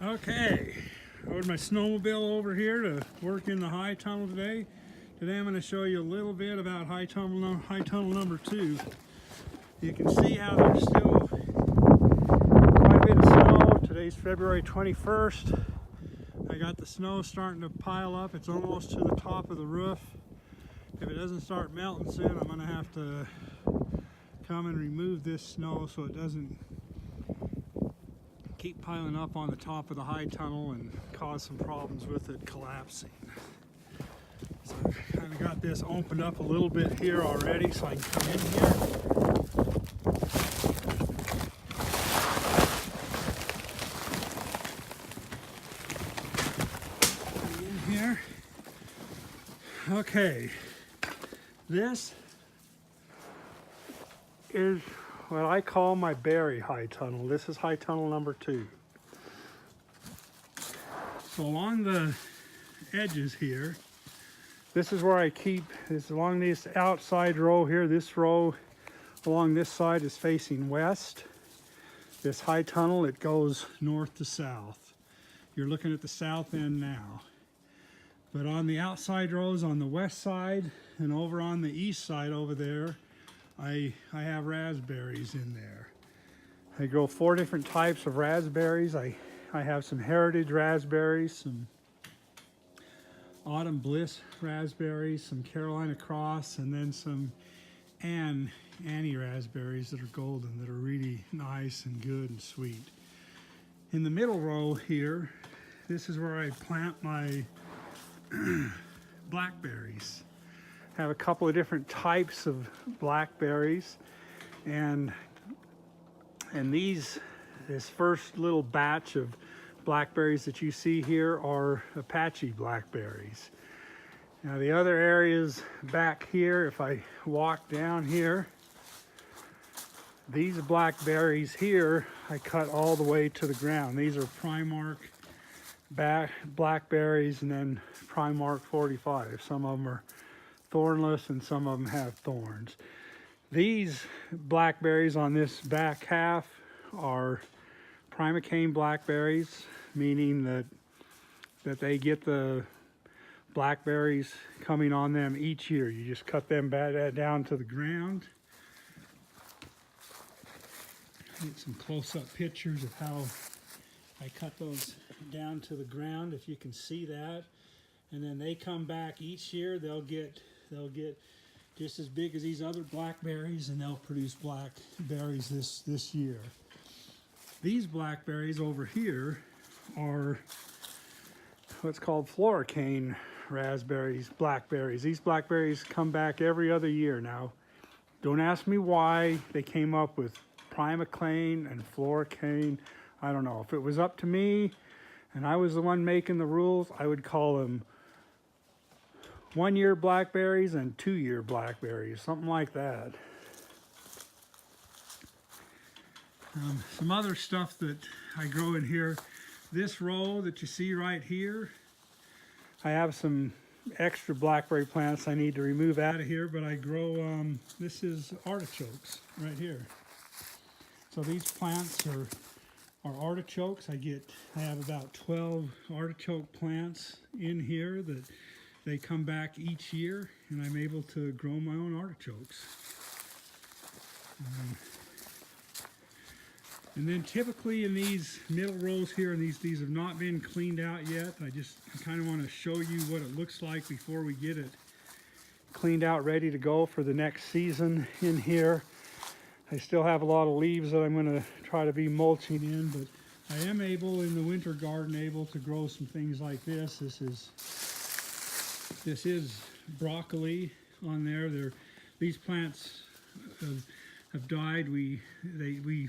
Okay, rode my snowmobile over here to work in the high tunnel today. Today I'm going to show you a little bit about high tunnel number 2. You can see how there's still quite a bit of snow. Today's February 21st. I got the snow starting to pile up. It's almost to the top of the roof. If it doesn't start melting soon, I'm going to have to come and remove this snow so it doesn't keep piling up on the top of the high tunnel and cause some problems with it collapsing. So I've kind of got this opened up a little bit here already so I can come in here. In here. Okay, this is what I call my berry high tunnel. This is high tunnel number 2. So along the edges here, this is where I keep, this along this outside row here, this row along this side is facing west. This high tunnel, it goes north to south. You're looking at the south end now. But on the outside rows on the west side and over on the east side over there, I have raspberries in there. I grow 4 different types of raspberries. I have some heritage raspberries, some autumn bliss raspberries, some Carolina cross, and then some Annie raspberries that are golden, that are really nice and good and sweet. In the middle row here, this is where I plant my blackberries. Have a couple of different types of blackberries, and this first little batch of blackberries that you see here are Apache blackberries. Now the other areas back here, if I walk down here, these blackberries here I cut all the way to the ground. These are Primark blackberries, and then Primark 45. Some of them are thornless and some of them have thorns. These blackberries on this back half are Primocane blackberries, meaning that they get the blackberries coming on them each year. You just cut them down to the ground. Get some close-up pictures of how I cut those down to the ground, if you can see that. And then they come back each year. They'll get just as big as these other blackberries, and they'll produce blackberries this year. These blackberries over here are what's called Floricane raspberries, blackberries. These blackberries come back every other year. Now, don't ask me why they came up with Primocane and Floricane. I don't know. If it was up to me and I was the one making the rules, I would call them 1-year blackberries and 2-year blackberries, something like that. Some other stuff that I grow in here. This row that you see right here, I have some extra blackberry plants I need to remove out of here, but I grow, this is artichokes right here. So these plants are artichokes. I have about 12 artichoke plants in here that they come back each year, and I'm able to grow my own artichokes. And then typically in these middle rows here, and these have not been cleaned out yet. I just kind of want to show you what it looks like before we get it cleaned out, ready to go for the next season in here. I still have a lot of leaves that I'm going to try to be mulching in, but I am able in the winter garden to grow some things like this. This is broccoli on there. These plants have died. We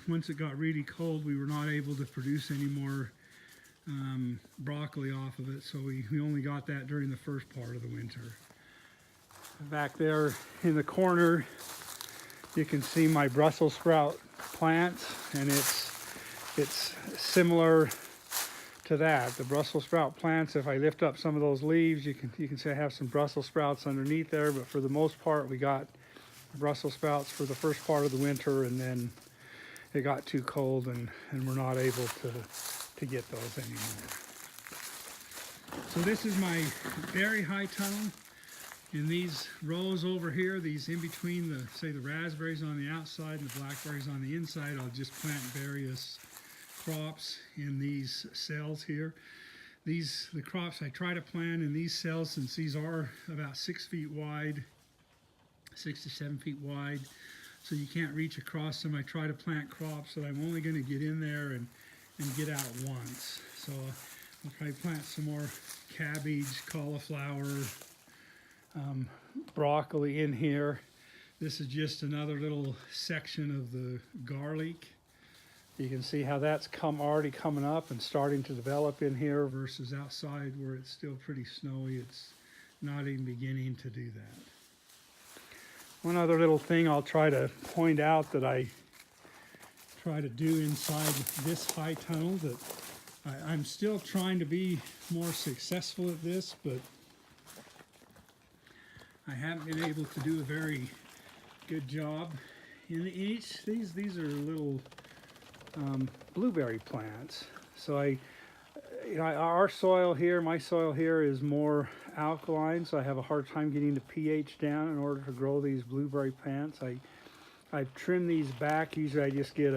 once it got really cold, we were not able to produce any more broccoli off of it, so we only got that during the first part of the winter. Back there in the corner, you can see my Brussels sprout plants, and it's similar to that. The Brussels sprout plants, if I lift up some of those leaves, you can see I have some Brussels sprouts underneath there, but for the most part we got Brussels sprouts for the first part of the winter, and then it got too cold and we're not able to get those anymore. So this is my berry high tunnel. In these rows over here, these in between the, say, the raspberries on the outside and the blackberries on the inside, I'll just plant various crops in these cells here. The crops I try to plant in these cells, since these are about 6 feet wide, 6 to 7 feet wide, so you can't reach across them. I try to plant crops that I'm only going to get in there and get out once. So I'll probably plant some more cabbage, cauliflower, broccoli in here. This is just another little section of the garlic. You can see how that's already coming up and starting to develop in here versus outside where it's still pretty snowy. It's not even beginning to do that. One other little thing I'll try to point out that I try to do inside this high tunnel, that I'm still trying to be more successful at this, but I haven't been able to do a very good job. In each, these are little blueberry plants. So our soil here, my soil here is more alkaline, so I have a hard time getting the pH down in order to grow these blueberry plants. I've trimmed these back. Usually I just get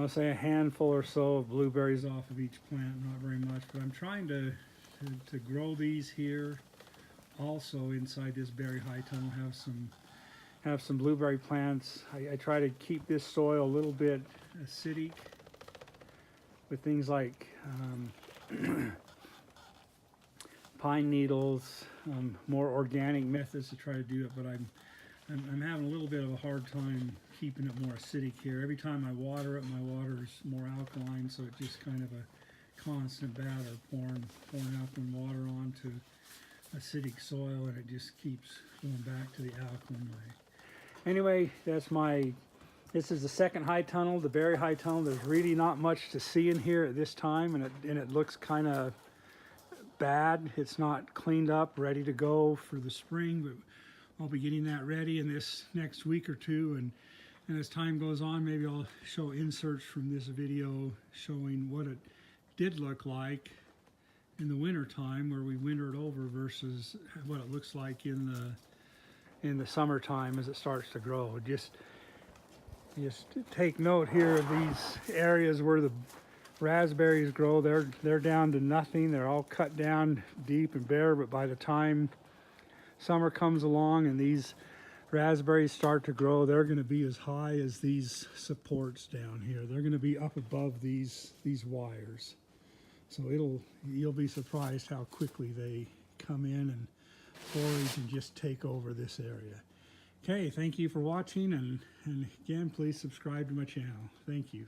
say a handful or so of blueberries off of each plant, not very much, but I'm trying to grow these here. Also inside this berry high tunnel have some blueberry plants. I try to keep this soil a little bit acidic with things like pine needles, more organic methods to try to do it, but I'm having a little bit of a hard time keeping it more acidic here. Every time I water it, my water is more alkaline, so it's just kind of a constant battle, pouring alkaline water onto acidic soil, and it just keeps going back to the alkaline way. Anyway, this is the second high tunnel, the berry high tunnel. There's really not much to see in here at this time, and it looks kind of bad. It's not cleaned up, ready to go for the spring, but I'll be getting that ready in this next week or two, and as time goes on, maybe I'll show inserts from this video showing what it did look like in the winter time where we wintered over versus what it looks like in the summertime as it starts to grow. Just take note here of these areas where the raspberries grow. They're down to nothing. They're all cut down deep and bare, but by the time summer comes along and these raspberries start to grow, they're going to be as high as these supports down here. They're going to be up above these wires. So you'll be surprised how quickly they come in and forage and just take over this area. Okay, thank you for watching, and again, please subscribe to my channel. Thank you.